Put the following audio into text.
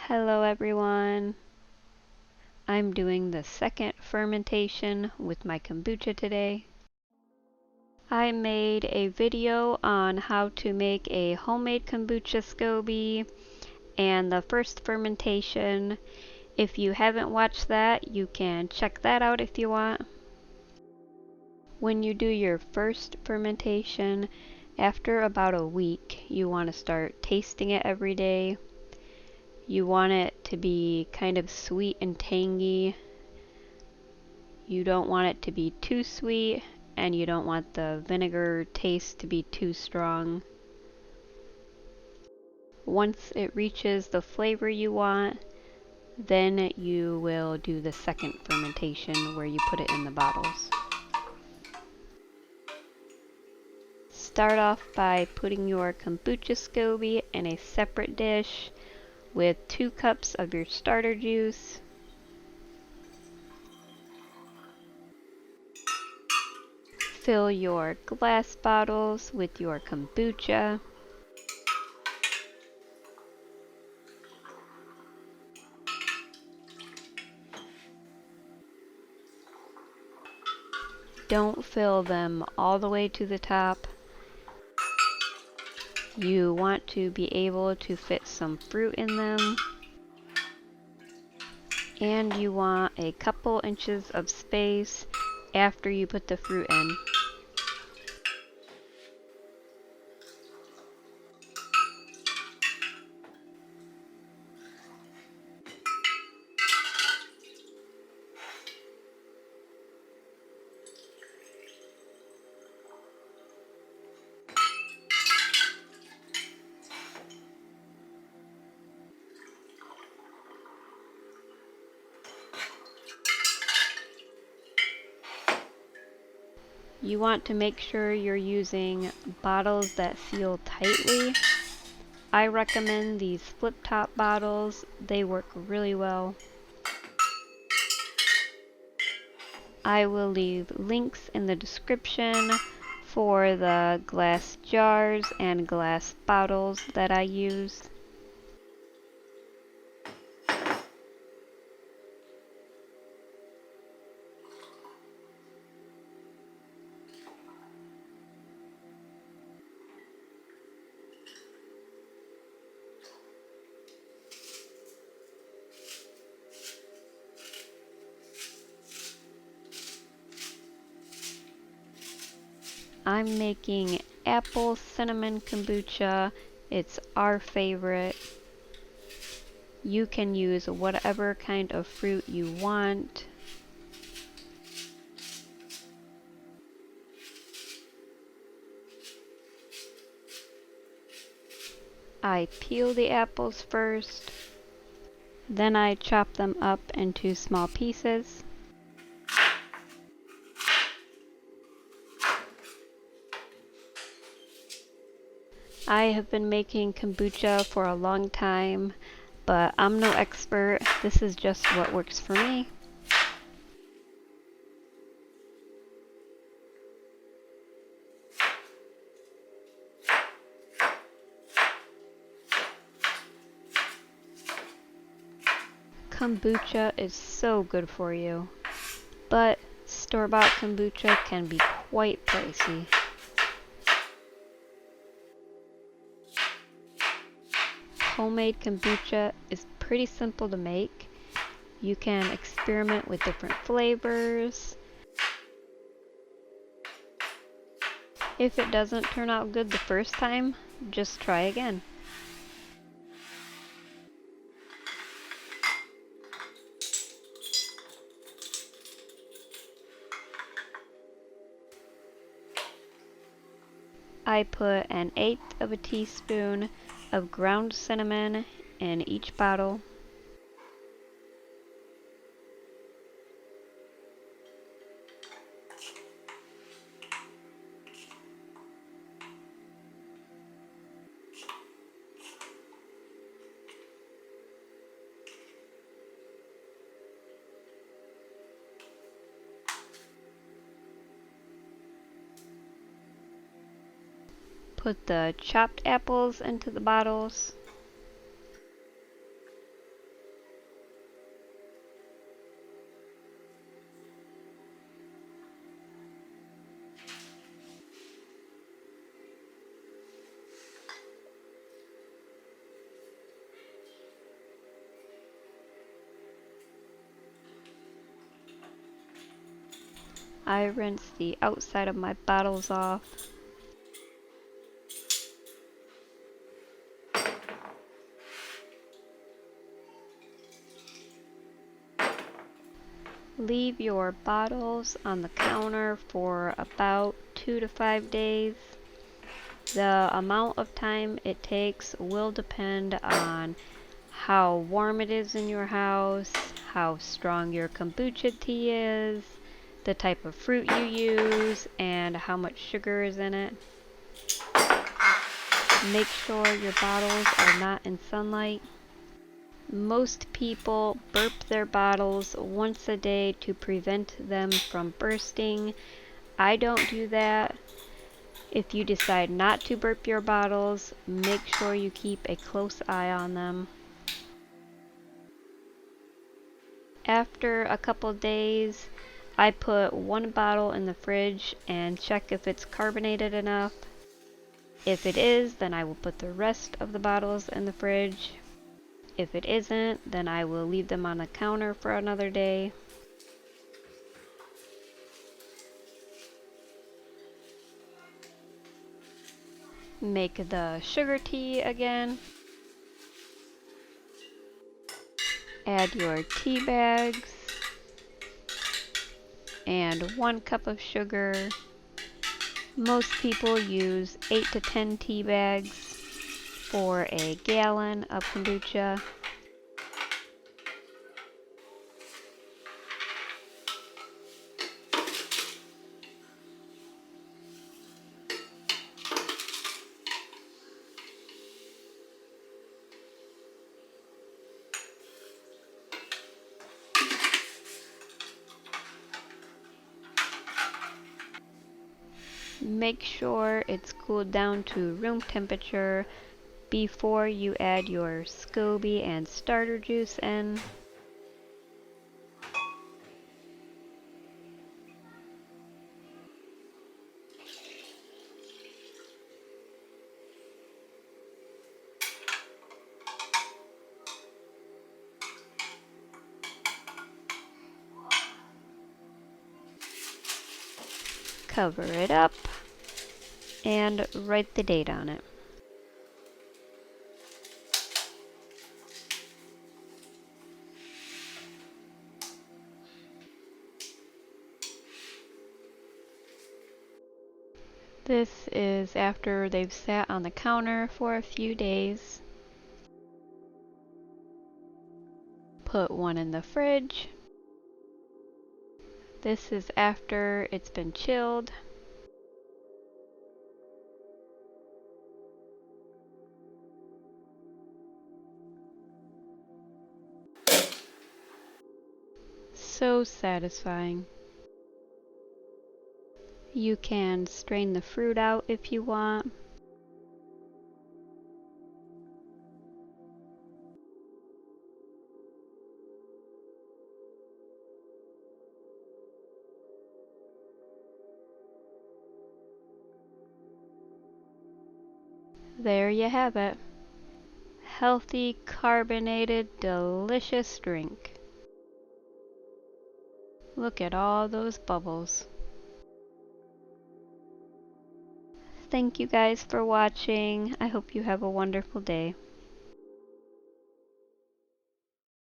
Hello everyone. I'm doing the second fermentation with my kombucha today. I made a video on how to make a homemade kombucha SCOBY and the first fermentation. If you haven't watched that, you can check that out if you want. When you do your first fermentation, after about a week, you want to start tasting it every day. You want it to be kind of sweet and tangy. You don't want it to be too sweet, and you don't want the vinegar taste to be too strong. Once it reaches the flavor you want, then you will do the second fermentation where you put it in the bottles. Start off by putting your kombucha SCOBY in a separate dish with 2 cups of your starter juice, fill your glass bottles with your kombucha. Don't fill them all the way to the top. You want to be able to fit some fruit in them. And you want a couple inches of space after you put the fruit in. You want to make sure you're using bottles that seal tightly. I recommend these flip top bottles. They work really well. I will leave links in the description for the glass jars and glass bottles that I use. I'm making apple cinnamon kombucha. It's our favorite. You can use whatever kind of fruit you want. I peel the apples first, then I chop them up into small pieces. I have been making kombucha for a long time, but I'm no expert. This is just what works for me. Kombucha is so good for you, but store-bought kombucha can be quite pricey. Homemade kombucha is pretty simple to make. You can experiment with different flavors. If it doesn't turn out good the first time, just try again. I put 1/8 of a teaspoon of ground cinnamon in each bottle. Put the chopped apples into the bottles. I rinse the outside of my bottles off. Leave your bottles on the counter for about 2 to 5 days. The amount of time it takes will depend on how warm it is in your house, how strong your kombucha tea is, the type of fruit you use, and how much sugar is in it. Make sure your bottles are not in sunlight. Most people burp their bottles once a day to prevent them from bursting. I don't do that. If you decide not to burp your bottles, make sure you keep a close eye on them. After a couple days, I put one bottle in the fridge and check if it's carbonated enough. If it is, then I will put the rest of the bottles in the fridge. If it isn't, then I will leave them on the counter for another day. Make the sugar tea again. Add your tea bags and 1 cup of sugar. Most people use 8 to 10 tea bags for a gallon of kombucha. Make sure it's cooled down to room temperature before you add your SCOBY and starter juice in. Cover it up and write the date on it. This is after they've sat on the counter for a few days. Put one in the fridge. This is after it's been chilled. So satisfying. You can strain the fruit out if you want. There you have it. Healthy, carbonated, delicious drink. Look at all those bubbles. Thank you guys for watching. I hope you have a wonderful day.